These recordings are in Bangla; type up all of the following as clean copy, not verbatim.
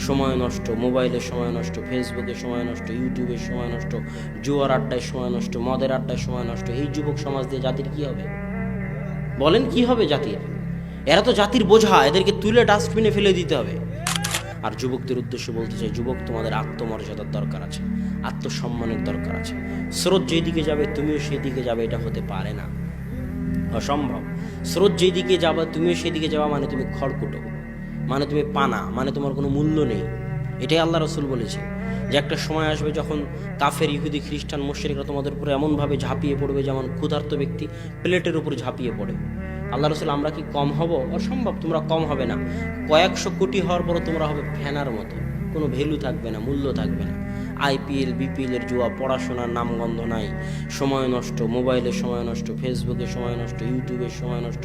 সময় নষ্ট, মোবাইলে সময় নষ্ট, ফেসবুকে সময় নষ্ট, ইউটিউবে সময় নষ্ট, জুয়ার আড্ডায় সময় নষ্ট, মদের আড্ডায় সময় নষ্ট। এই যুবক সমাজ দিয়ে জাতির কি হবে? বলেন কি হবে জাতির? এরা তো জাতির বোঝা, এদেরকে তুলে ডাস্টবিনে ফেলে দিতে হবে। আর যুবকদের উদ্দেশ্যে বলতে চাই, যুবক, তোমাদের আত্মমর্যাদার দরকার আছে, আত্মসম্মানের দরকার আছে। স্রোত যেদিকে যাবে তুমিও সেদিকে যাবে, এটা হতে পারে না, অসম্ভব। স্রোত যেদিকে যাবে তুমিও সেদিকে যাওয়া মানে তুমি খড়কুটো, মানে তুমি পানা, মানে তোমার কোনো মূল্য নেই। এটাই আল্লাহ রসুল বলেছে যে একটা সময় আসবে যখন কাফের, ইহুদি, খ্রিস্টান, মুশরিকরা তোমাদের উপরে এমনভাবে ঝাঁপিয়ে পড়বে যেমন ক্ষুধার্ত ব্যক্তি প্লেটের উপর ঝাঁপিয়ে পড়ে। আল্লাহ রসুল, আমরা কি কম হব? অসম্ভব, তোমরা কম হবে না। কয়েকশো কোটি হওয়ার পরও তোমরা হবে ফেনার মতো, কোনো ভ্যালু থাকবে না, মূল্য থাকবে না। আইপিএল, বিপিএলের জুয়া, পড়াশোনার নামগন্ধ নাই, সময় নষ্ট, মোবাইলে সময় নষ্ট, ফেসবুকে সময় নষ্ট, ইউটিউবে সময় নষ্ট,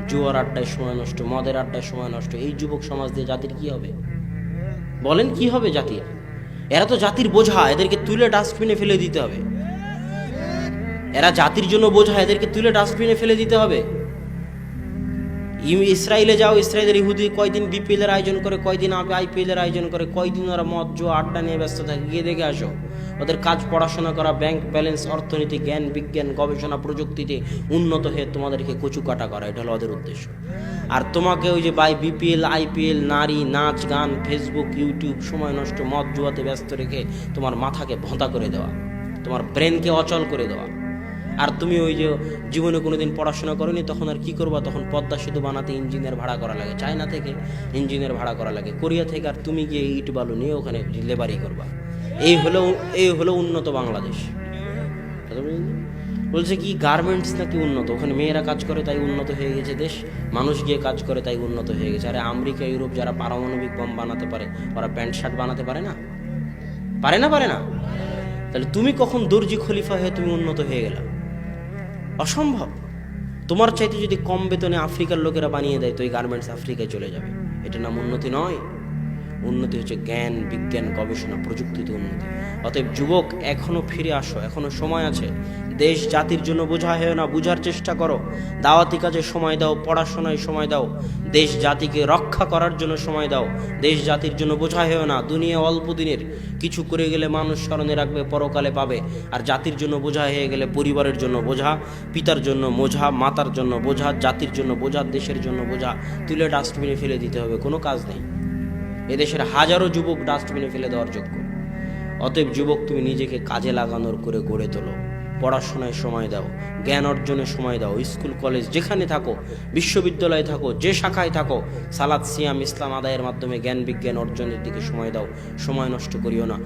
জুয়ার আড্ডায় সময় নষ্ট, মদের আড্ডায় সময় নষ্ট। এই যুবক সমাজ দিয়ে জাতির কি হবে? বলেন কি হবে জাতির? এরা তো জাতির বোঝা, এদেরকে তুলে ডাস্টবিনে ফেলে দিতে হবে। এরা জাতির জন্য বোঝা, এদেরকে তুলে ডাস্টবিনে ফেলে দিতে হবে। ইসরায়েলে যাও, ইসরায়েলের ইহুদি কয়দিন বিপিএলের আয়োজন করে, কয়দিন আইপিএলের আয়োজন করে, কয়দিন ওরা মদ জুয়া আড্ডা নিয়ে ব্যস্ত থাকে, গিয়ে দেখে আসো। ওদের কাজ পড়াশোনা করা, ব্যাংক ব্যালেন্স, অর্থনীতি, জ্ঞান বিজ্ঞান, গবেষণা, প্রযুক্তিতে উন্নত হয়ে তোমাদেরকে কচুকাটা করা, এটা হলো ওদের উদ্দেশ্য। আর তোমাকে ওই যে বিপিএল, আইপিএল, নারী, নাচ, গান, ফেসবুক, ইউটিউব, সময় নষ্ট, মদ জুয়াতে ব্যস্ত রেখে তোমার মাথাকে ভোঁতা করে দেওয়া, তোমার ব্রেনকে অচল করে দেওয়া। আর তুমি ওই যে জীবনে কোনোদিন পড়াশোনা করোনি, তখন আর কি করবা? তখন পদ্মা সেতু বানাতে ইঞ্জিনিয়ার ভাড়া করা লাগে, চায়না থেকে ইঞ্জিনিয়ার ভাড়া করা লাগে, কোরিয়া থেকে, আর তুমি গিয়ে ইট বালু নিয়ে ওখানে লেবারি করবা। এই হলো উন্নত বাংলাদেশ। বলছে কি গার্মেন্টস নাকি উন্নত, ওখানে মেয়েরা কাজ করে তাই উন্নত হয়ে গেছে দেশ, মানুষ গিয়ে কাজ করে তাই উন্নত হয়ে গেছে। আরে আমেরিকা, ইউরোপ যারা পারমাণবিক বম বানাতে পারে, ওরা প্যান্ট শার্ট বানাতে পারে না? পারে না? তাহলে তুমি কখন দর্জি খলিফা হয়ে তুমি উন্নত হয়ে গেলা? অসম্ভব। তোমার চাইতে যদি কম বেতনে আফ্রিকার লোকেরা বানিয়ে দেয় তো এই গার্মেন্টস আফ্রিকায় চলে যাবে। এটা নাম উন্নতি নয়। উন্নতি হচ্ছে জ্ঞান বিজ্ঞান, গবেষণা, প্রযুক্তিতে উন্নতি। অতএব যুবক, এখনো ফিরে আসো, এখনো সময় আছে। দেশ জাতির জন্য বোঝা হয় না, বুঝার চেষ্টা করো। দাওয়াতি কাজে সময় দাও, পড়াশোনায় সময় দাও, দেশ জাতিকে রক্ষা করার জন্য সময় দাও। দেশ জাতির জন্য বোঝা হয় না। দুনিয়া অল্প দিনের, কিছু করে গেলে মানুষ স্মরণে রাখবে, পরকালে পাবে। আর জাতির জন্য বোঝা হয়ে গেলে পরিবারের জন্য বোঝা, পিতার জন্য বোঝা, মাতার জন্য বোঝা, জাতির জন্য বোঝা, দেশের জন্য বোঝা, তুলে ডাস্টবিনে ফেলে দিতে হবে। কোনো কাজ নেই। এদেশের হাজারো যুবক ডাস্টবিনে ফেলে দেওয়ার যোগ্য। অতএব যুবক, তুমি নিজেকে কাজে লাগানোর করে গড়ে তোলো, পড়াশোনায় সময় দাও, জ্ঞান অর্জনে সময় দাও। স্কুল কলেজ যেখানে থাকো, বিশ্ববিদ্যালয়ে থাকো, যে শাখায় থাকো, সালাত সিয়াম ইসলাম আদায়ের মাধ্যমে জ্ঞান বিজ্ঞান অর্জনের দিকে সময় দাও। সময় নষ্ট করিও না।